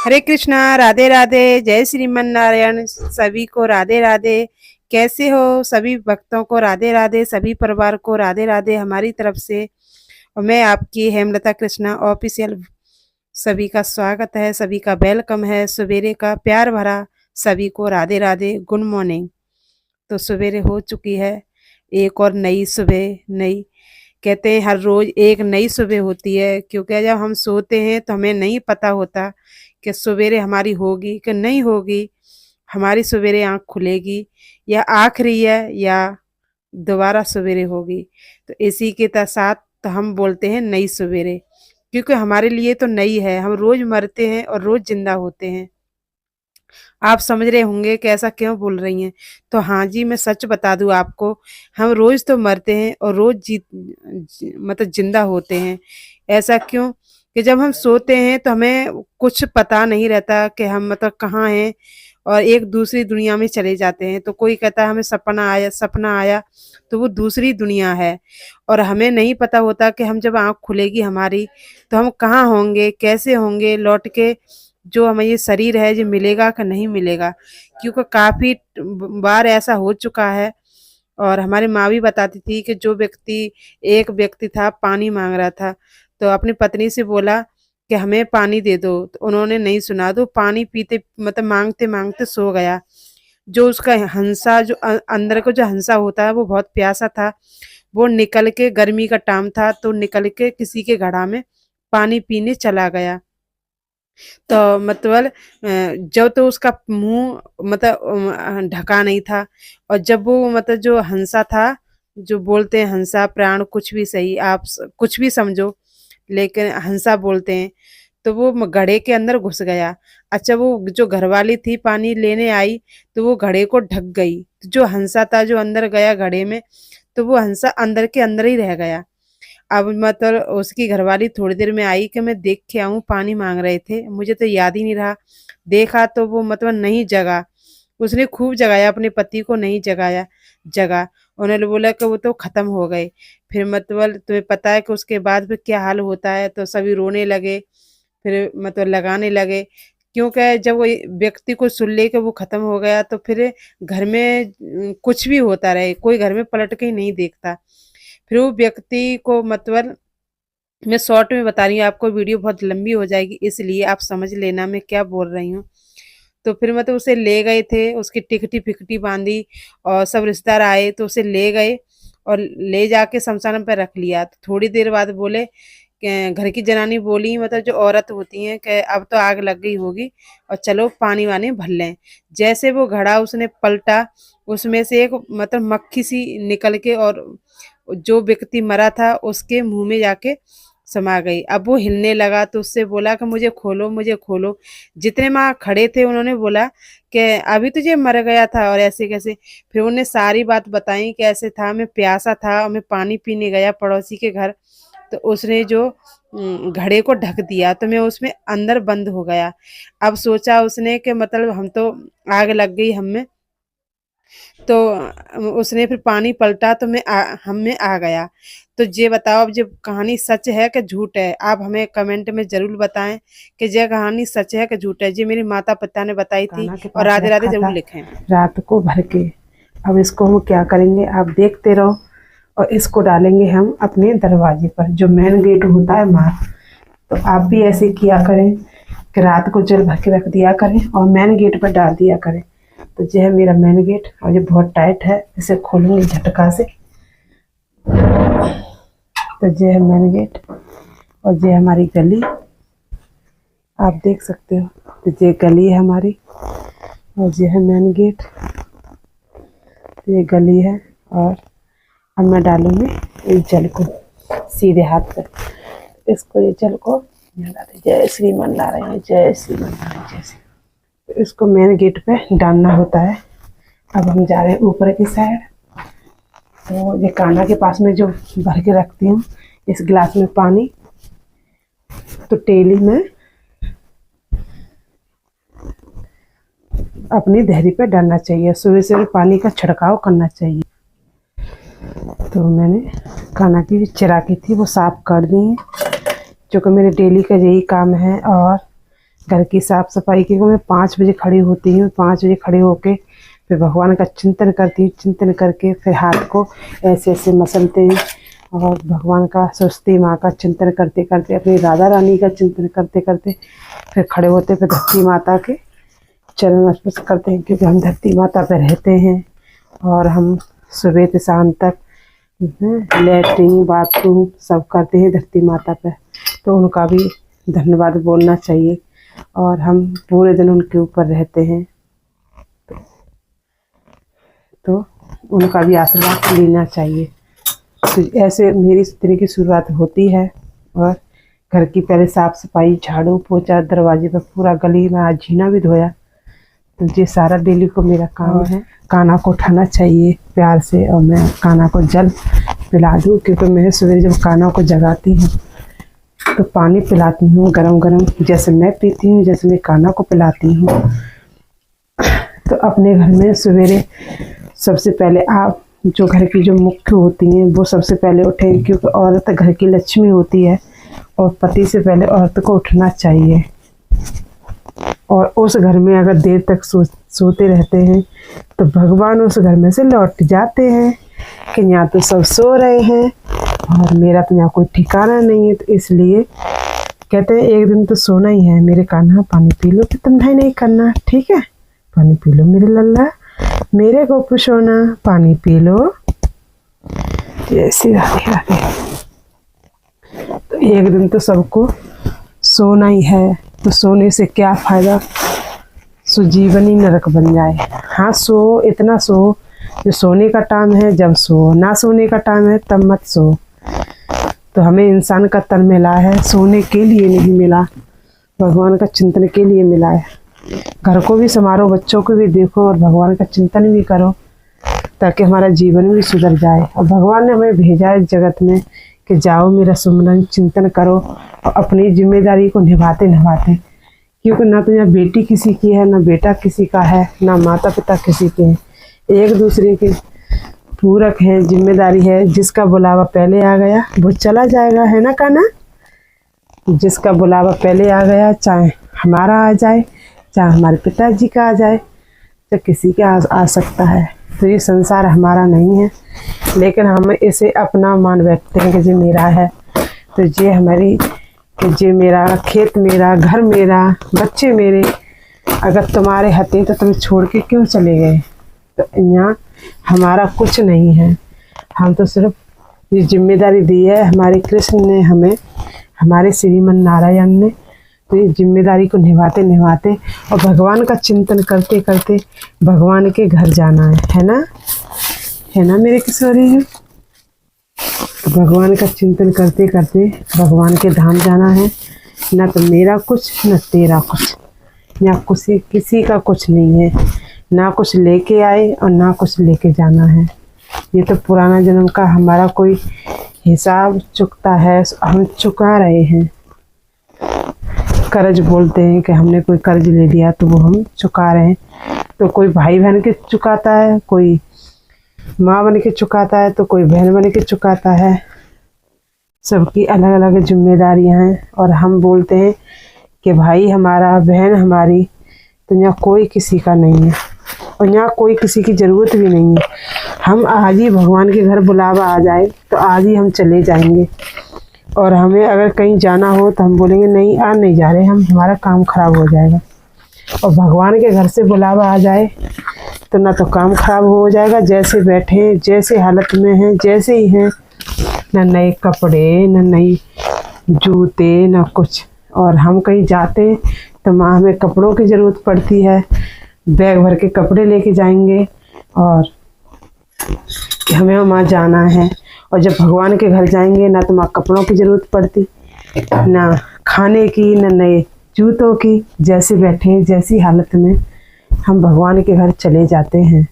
हरे कृष्णा, राधे राधे, जय श्रीमन नारायण। सभी को राधे राधे। कैसे हो सभी भक्तों को राधे राधे, सभी परिवार को राधे राधे हमारी तरफ से। और मैं आपकी हेमलता कृष्णा ऑफिशियल सभी का स्वागत है, सभी का वेलकम है। सवेरे का प्यार भरा सभी को राधे राधे, गुड मॉर्निंग। तो सवेरे हो चुकी है, एक और नई सुबह। नई कहते हैं हर रोज एक नई सुबह होती है, क्योंकि जब हम सोते हैं तो हमें नहीं पता होता कि सवेरे हमारी होगी कि नहीं होगी, हमारी सवेरे आँख खुलेगी या आखिरी है या दोबारा सवेरे होगी। तो इसी के साथ तो हम बोलते हैं नई सवेरे, क्योंकि हमारे लिए तो नई है। हम रोज मरते हैं और रोज जिंदा होते हैं। आप समझ रहे होंगे कि ऐसा क्यों बोल रही हैं। तो हाँ जी, मैं सच बता दूं आपको, हम रोज तो मरते हैं और रोज मतलब जिंदा होते हैं। ऐसा क्यों कि जब हम सोते हैं तो हमें कुछ पता नहीं रहता कि हम मतलब कहाँ हैं, और एक दूसरी दुनिया में चले जाते हैं। तो कोई कहता है हमें सपना आया, तो वो दूसरी दुनिया है। और हमें नहीं पता होता कि हम जब आँख खुलेगी हमारी, तो हम कहाँ होंगे, कैसे होंगे, लौट के जो हमें ये शरीर है जो मिलेगा कि नहीं मिलेगा। क्योंकि काफ़ी बार ऐसा हो चुका है। और हमारी माँ भी बताती थी कि एक व्यक्ति था, पानी माँग रहा था, तो अपनी पत्नी से बोला कि हमें पानी दे दो, तो उन्होंने नहीं सुना, तो पानी पीते मतलब माँगते-माँगते सो गया। जो उसका हंसा जो अंदर का जो हंसा होता है वो बहुत प्यासा था। वो निकल के, गर्मी का टाइम था, तो निकल के किसी के घड़ा में पानी पीने चला गया। तो मतलब जब तो उसका मुँह मतलब ढका नहीं था। और जब वो मतलब जो हंसा था, जो बोलते हैं हंसा प्राण, कुछ भी सही, आप कुछ भी समझो, लेकिन हंसा बोलते हैं। तो वो घड़े के अंदर घुस गया। अच्छा, वो जो घरवाली थी पानी लेने आई, तो वो घड़े को ढक गई। तो जो हंसा था जो अंदर गया घड़े में, तो वो हंसा अंदर के अंदर ही रह गया। अब मतलब उसकी घरवाली थोड़ी देर में आई कि मैं देख के आऊँ, पानी माँग रहे थे, मुझे तो याद ही नहीं रहा। देखा तो वो मतलब नहीं जगा। उसने खूब जगाया, अपने पति को नहीं जगाया, जगा। उन्होंने बोला कि वो तो ख़त्म हो गए। फिर मतलब तुम्हें पता है कि उसके बाद फिर क्या हाल होता है, तो सभी रोने लगे, फिर मतलब लगाने लगे। क्योंकि जब वो व्यक्ति को सुन ले कि वो ख़त्म हो गया, तो फिर घर में कुछ भी होता रहे, कोई घर में पलट के ही नहीं देखता। फिर वो व्यक्ति को मतलब मैं शॉर्ट में बता रही हूँ आपको, वीडियो बहुत लंबी हो जाएगी, इसलिए आप समझ लेना मैं क्या बोल रही हूँ। तो फिर मतलब उसे ले गए थे, उसकी टिकटी-फिकटी बाँधी और सब रिश्तेदार आए तो उसे ले गए और ले जाके शमशान पे रख लिया। तो थोड़ी देर बाद बोले कि घर की जनानी बोली, मतलब जो औरत होती हैं, कि अब तो आग लग गई होगी और चलो पानी-वानी भर लें। जैसे वो घड़ा उसने पलटा, उसमें से एक मतलब मक्खी सी निकल के और जो व्यक्ति मरा था उसके मुँह में जाके समा गई। अब वो हिलने लगा तो उससे बोला कि मुझे खोलो, मुझे खोलो। जितने वहाँ खड़े थे उन्होंने बोला कि अभी तुझे मर गया था और ऐसे कैसे। फिर उन्हें सारी बात बताई कि ऐसे था, मैं प्यासा था और मैं पानी पीने गया पड़ोसी के घर, तो उसने जो घड़े को ढक दिया तो मैं उसमें अंदर बंद हो गया। अब सोचा उसने कि मतलब हम तो आग लग गई हम में, तो उसने फिर पानी पलटा तो हम में आ गया। तो ये बताओ, अब ये कहानी सच है कि झूठ है? आप हमें कमेंट में ज़रूर बताएँ कि ये कहानी सच है कि झूठ है। ये मेरे माता-पिता ने बताई थी, कान्हा के और पास राधे-राधे रखा ज़रूर था लिखें। रात को भर के। अब इसको हम क्या करेंगे, आप देखते रहो। और इसको डालेंगे हम अपने दरवाजे पर, जो मेन गेट होता है वहाँ। तो आप भी ऐसे किया करें कि रात को जल भर के रख दिया करें और मेन गेट पर डाल दिया करें। तो ये है मेरा मेन गेट, और ये बहुत टाइट है, इसे खोलूंगी झटका से। तो ये है मेन गेट, और ये हमारी गली, आप देख सकते हो। तो ये गली है हमारी, और ये है मेन गेट, ये गली है। और अब मैं डालूंगी इस जल को सीधे हाथ पर। इसको, ये जल को जय श्रीमन नारायण, जय श्रीमन नारायण, जय श्री। तो इसको मेन गेट पे डालना होता है। अब हम जा रहे हैं ऊपर की साइड। तो ये कान्हा के पास में जो भर के रखती हूँ इस गिलास में पानी, तो डेली में अपनी देहरी पे डालना चाहिए। सुबह से पानी का छिड़काव करना चाहिए। तो मैंने कान्हा की चिरागी थी वो साफ कर दी है, जो कि मेरे डेली का यही काम है। और घर की साफ सफाई की मैं 5 बजे खड़ी होती हूँ। 5 बजे खड़े होके फिर भगवान का चिंतन करती हूँ। चिंतन करके फिर हाथ को ऐसे ऐसे मसलते हैं और भगवान का सरस्वती माँ का चिंतन करते करते, अपनी राधा रानी का चिंतन करते करते फिर खड़े होते, फिर धरती माता के चरण स्पर्श करते हैं, क्योंकि हम धरती माता पे रहते हैं और हम सुबह से शाम तक लैट्रिन बाथरूम सब करते हैं धरती माता पे, तो उनका भी धन्यवाद बोलना चाहिए और हम पूरे दिन उनके ऊपर रहते हैं, तो उनका भी आशीर्वाद लेना चाहिए। तो ऐसे मेरी इस तरह की शुरुआत होती है। और घर की पहले साफ़ सफाई, झाड़ू पोछा, दरवाजे पर पूरा गली में आज झीना भी धोया। तो ये सारा डेली को मेरा काम है। कान्हा को उठाना चाहिए प्यार से और मैं कान्हा को जल पिला दूँ, क्योंकि मैं सवेरे जब कान्हा को जगाती हूँ तो पानी पिलाती हूँ गरम गरम, जैसे मैं पीती हूँ, जैसे मैं कान्हा को पिलाती हूँ। तो अपने घर में सवेरे सबसे पहले आप जो घर की जो मुख्य होती हैं वो सबसे पहले उठें, क्योंकि औरत घर की लक्ष्मी होती है और पति से पहले औरत को उठना चाहिए। और उस घर में अगर देर तक सोते रहते हैं तो भगवान उस घर में से लौट जाते हैं कि यहाँ तो सब सो रहे हैं और मेरा तो यहाँ कोई ठिकाना नहीं है। तो इसलिए कहते हैं एक दिन तो सोना ही है। मेरे कान्हा पानी पी लो, कि तुम नहीं करना, ठीक है, पानी पी लो मेरे लल्ला, मेरे को पुछोना, पानी पी लो। जैसी राधे राधे। तो एक दिन तो सबको सोना ही है, तो सोने से क्या फायदा, सो जीवन ही नरक बन जाए। हाँ सो, इतना सो जो सोने का टाइम है जब सो, ना सोने का टाइम है तब मत सो। तो हमें इंसान का तन मिला है सोने के लिए नहीं मिला, भगवान का चिंतन के लिए मिला है। घर को भी संवारो, बच्चों को भी देखो और भगवान का चिंतन भी करो, ताकि हमारा जीवन भी सुधर जाए। और भगवान ने हमें भेजा है जगत में कि जाओ मेरा सुमरन चिंतन करो और अपनी जिम्मेदारी को निभाते निभाते, क्योंकि ना तो यहाँ बेटी किसी की है, ना बेटा किसी का है, ना माता पिता किसी के हैं, एक दूसरे के पूरक है, जिम्मेदारी है। जिसका बुलावा पहले आ गया वो चला जाएगा, है ना कान्हा। जिसका बुलावा पहले आ गया, चाहे हमारा आ जाए चाहे हमारे पिताजी का आ जाए, तो किसी का आ सकता है। तो ये संसार हमारा नहीं है, लेकिन हम इसे अपना मान बैठते हैं कि ये मेरा है, तो ये हमारी, ये मेरा खेत, मेरा घर, मेरा बच्चे मेरे। अगर तुम्हारे हते तो तुम छोड़ के क्यों चले गए। तो यहाँ हमारा कुछ नहीं है, हम तो सिर्फ ये जिम्मेदारी दी है हमारे कृष्ण ने हमें, हमारे श्रीमन नारायण ने। तो ये जिम्मेदारी को निभाते निभाते और भगवान का चिंतन करते करते भगवान के घर जाना है ना, है ना मेरे किशोरी हैं। भगवान का चिंतन करते करते भगवान के धाम जाना है। ना तो मेरा कुछ न तेरा कुछ, यहाँ किसी का कुछ नहीं है, ना कुछ लेके आए और ना कुछ लेके जाना है। ये तो पुराना जन्म का हमारा कोई हिसाब चुकता है, हम चुका रहे हैं। कर्ज बोलते हैं कि हमने कोई कर्ज ले लिया तो वो हम चुका रहे हैं। तो कोई भाई बहन के चुकाता है, कोई माँ बन के चुकाता है, तो कोई बहन बन के चुकाता है। सबकी अलग अलग जिम्मेदारियां हैं और हम बोलते हैं कि भाई हमारा, बहन हमारी। तो यहाँ कोई किसी का नहीं है और यहाँ कोई किसी की ज़रूरत भी नहीं है। हम आज ही भगवान के घर बुलावा आ जाए तो आज ही हम चले जाएंगे, और हमें अगर कहीं जाना हो तो हम बोलेंगे नहीं आज नहीं जा रहे हम, हमारा काम खराब हो जाएगा। और भगवान के घर से बुलावा आ जाए तो ना तो काम खराब हो जाएगा, जैसे बैठे जैसे हालत में हैं जैसे ही हैं, ना नए कपड़े, ना नई जूते, ना कुछ। और हम कहीं जाते तो माँ हमें कपड़ों की ज़रूरत पड़ती है, बैग भर के कपड़े लेके जाएंगे और हमें वहाँ जाना है। और जब भगवान के घर जाएंगे ना तो वहाँ कपड़ों की ज़रूरत पड़ती, ना खाने की, ना नए जूतों की। जैसे बैठे जैसी हालत में हम भगवान के घर चले जाते हैं।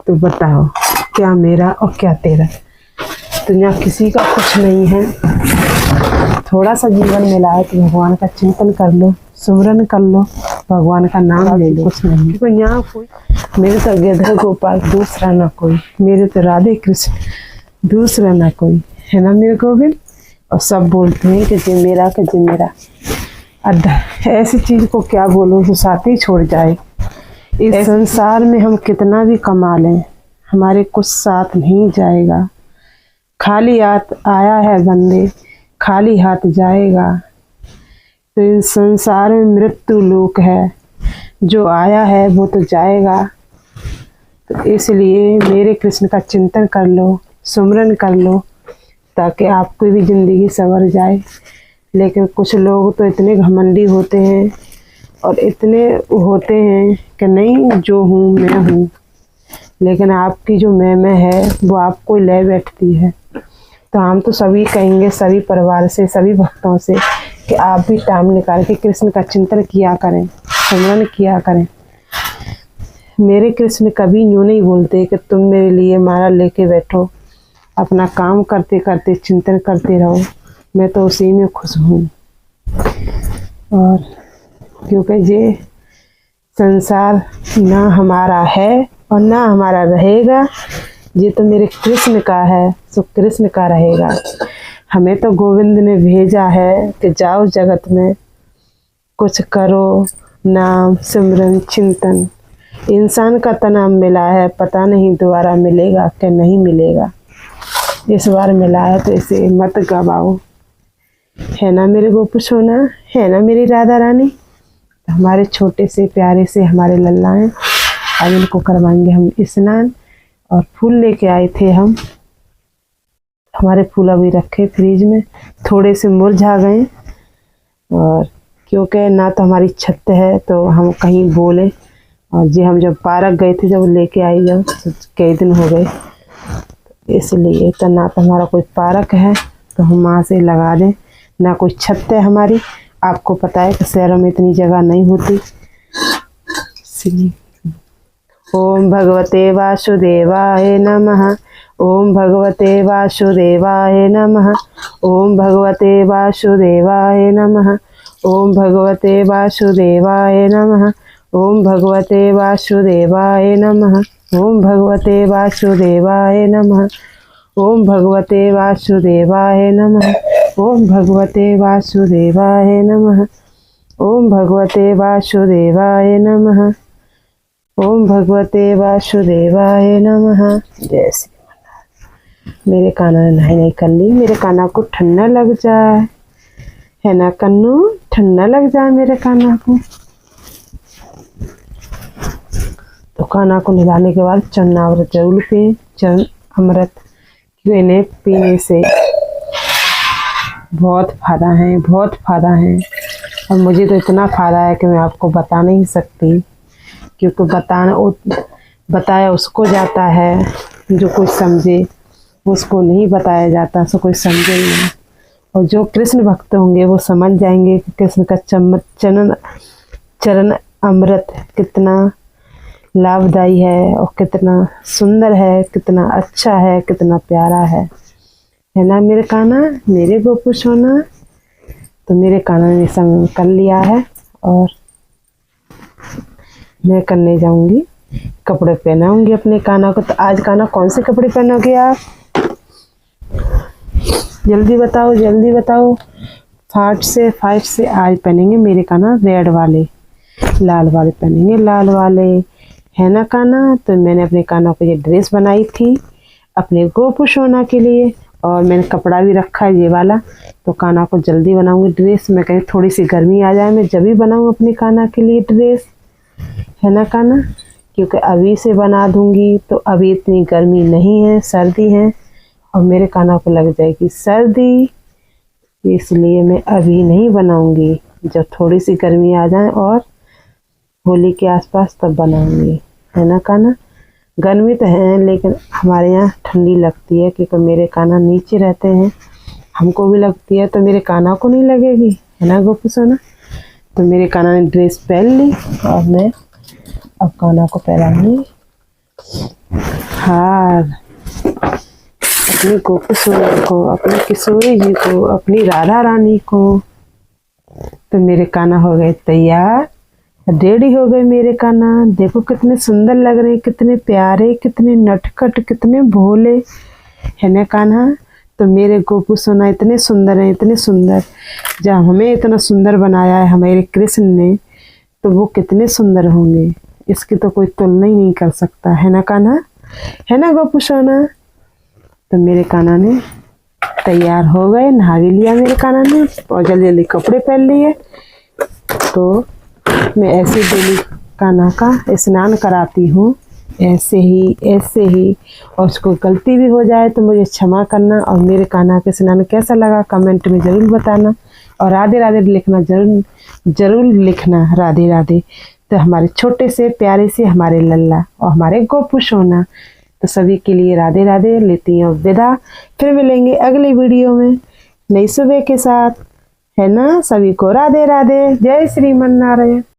तो बताओ क्या मेरा और क्या तेरा। तो यहाँ किसी का कुछ नहीं है। थोड़ा सा जीवन मिला है तो भगवान का चिंतन कर लो, सुमरन कर लो, भगवान का नाम ले लो। कुछ नहीं, तो यहाँ कोई मेरे तो गिरधर गोपाल दूसरा ना कोई, मेरे तो राधे कृष्ण दूसरा ना कोई, है ना मेरे गोविंद। और सब बोलते हैं कि जे मेरा के जे मेरा। ऐसी चीज को क्या बोलूं जो साथ ही छोड़ जाए। इस संसार में हम कितना भी कमा लें, हमारे कुछ साथ नहीं जाएगा। खाली हाथ आया है बंदे, खाली हाथ जाएगा। तो इस संसार में मृत्यु लोक है, जो आया है वो तो जाएगा। तो इसलिए मेरे कृष्ण का चिंतन कर लो, सुमरन कर लो, ताकि आपकी भी जिंदगी संवर जाए। लेकिन कुछ लोग तो इतने घमंडी होते हैं और इतने होते हैं कि नहीं, जो हूँ मैं हूँ। लेकिन आपकी जो मैं है वो आपको ले बैठती है। तो हम तो सभी कहेंगे, सभी परिवार से, सभी भक्तों से, कि आप भी टाइम निकाल के कृष्ण का चिंतन किया करें, स्मरण किया करें। मेरे कृष्ण कभी यूँ नहीं बोलते कि तुम मेरे लिए माला लेके बैठो, अपना काम करते करते चिंतन करते रहो, मैं तो उसी में खुश हूँ। और क्योंकि ये संसार ना हमारा है और ना हमारा रहेगा, ये तो मेरे कृष्ण का है, सो कृष्ण का रहेगा। हमें तो गोविंद ने भेजा है कि जाओ जगत में, कुछ करो, नाम सिमरन चिंतन। इंसान का तो नाम मिला है, पता नहीं दोबारा मिलेगा कि नहीं मिलेगा। इस बार मिला है तो इसे मत गवाओ। है ना मेरे गोपू सोना, है ना मेरी राधा रानी। हमारे छोटे से प्यारे से हमारे लल्ला हैं। अब इनको करवाएंगे हम स्नान। और फूल लेके आए थे हम, हमारे फूल अभी रखे फ्रिज में, थोड़े से मुरझा गए। और क्योंकि ना तो हमारी छत है तो हम कहीं बोले, और जी हम जब पार्क गए थे, जब लेके आई, जब तो कई दिन हो गए, इसलिए तो ना तो हमारा कोई पार्क है तो हम वहाँ से लगा दें, ना कोई छत है हमारी। आपको पता है कि शहरों में इतनी जगह नहीं होती। ओम भगवते वासुदेवाय नमः। ओम भगवते वासुदेवाय नमः। ओम भगवते वासुदेवाय नमः। ओम भगवते वासुदेवाय नमः। ओम भगवते वासुदेवाय नमः। ओम भगवते वासुदेवाय नमः। ओम भगवते वासुदेवाय नमः। ओम भगवते वासुदेवाय नमः। ओम भगवते वासुदेवाय नमः। ओम भगवते वासुदेवाय नमः। जय श्री। मेरे काना ने नहाई नहीं कर ली, मेरे काना को ठंडा लग जाए, है ना कन्नू, ठंडा लग जाए मेरे काना को। तो काना को नहलाने के बाद चरणामृत जरूर पिए, चरण अमृत, क्योंकि इन्हें पीने से बहुत फ़ायदा है, बहुत फ़ायदा है। और मुझे तो इतना फ़ायदा है कि मैं आपको बता नहीं सकती, क्योंकि बताया उसको जाता है जो कोई समझे, उसको नहीं बताया जाता सो कोई समझे नहीं। और जो कृष्ण भक्त होंगे वो समझ जाएंगे कि कृष्ण का चरण अमृत कितना लाभदायी है और कितना सुंदर है, कितना अच्छा है, कितना प्यारा है ना मेरे काना, मेरे गोपू सोना। तो मेरे काना ने संग कर लिया है और मैं करने जाऊंगी, कपड़े पहनाऊंगी अपने काना को। तो आज काना कौन से कपड़े पहनोगे आप? जल्दी बताओ, जल्दी बताओ। फाट से आज पहनेंगे मेरे काना रेड वाले, लाल वाले पहनेंगे, लाल वाले, है ना काना। तो मैंने अपने काना को ये ड्रेस बनाई थी अपने गोपू सोना के लिए, और मैंने कपड़ा भी रखा है ये वाला। तो काना को जल्दी बनाऊंगी ड्रेस। मैं कहीं थोड़ी सी गर्मी आ जाए, मैं जब भी बनाऊँ अपने काना के लिए ड्रेस, है ना काना, क्योंकि अभी से बना दूंगी तो अभी इतनी गर्मी नहीं है, सर्दी है, और मेरे काना को लग जाएगी सर्दी, इसलिए मैं अभी नहीं बनाऊंगी। जब थोड़ी सी गर्मी आ जाए और होली के आसपास तब बनाऊंगी, है ना काना। गर्मी तो है लेकिन हमारे यहाँ ठंडी लगती है, क्योंकि मेरे काना नीचे रहते हैं, हमको भी लगती है, तो मेरे काना को नहीं लगेगी, है ना गोपू सोना। तो मेरे काना ने ड्रेस पहन ली और मैं अब काना को पहनाऊंगी हार, अपनी गोपू सोना को, अपनी किशोरी जी को, अपनी राधा रानी को। तो मेरे काना हो गए तैयार, रेडी हो गए मेरे काना। देखो कितने सुंदर लग रहे हैं, कितने प्यारे, कितने नटखट, कितने भोले, है ना कान्हा। तो मेरे गोपू सोना इतने सुंदर हैं, इतने सुंदर। जब हमें इतना सुंदर बनाया है हमारे कृष्ण ने, तो वो कितने सुंदर होंगे, इसकी तो कोई तुलना ही नहीं कर सकता, है ना कान्हा, है ना गोपू सोना। तो मेरे कान्हा ने तैयार हो गए, नहा भी लिया मेरे कान्हा ने और जल्दी जल्दी कपड़े पहन लिए। तो मैं ऐसे डेली कान्हा का स्नान कराती हूँ, ऐसे ही। और उसको गलती भी हो जाए तो मुझे क्षमा करना। और मेरे कान्हा के स्नान कैसा लगा कमेंट में ज़रूर बताना। और राधे राधे लिखना जरूर लिखना, राधे राधे। तो हमारे छोटे से प्यारे से हमारे लल्ला और हमारे गोपू सोना, तो सभी के लिए राधे राधे। लेती हूँ विदा, फिर मिलेंगे अगली वीडियो में नई सुबह के साथ, है ना। सभी को राधे राधे, जय श्रीमन नारायण।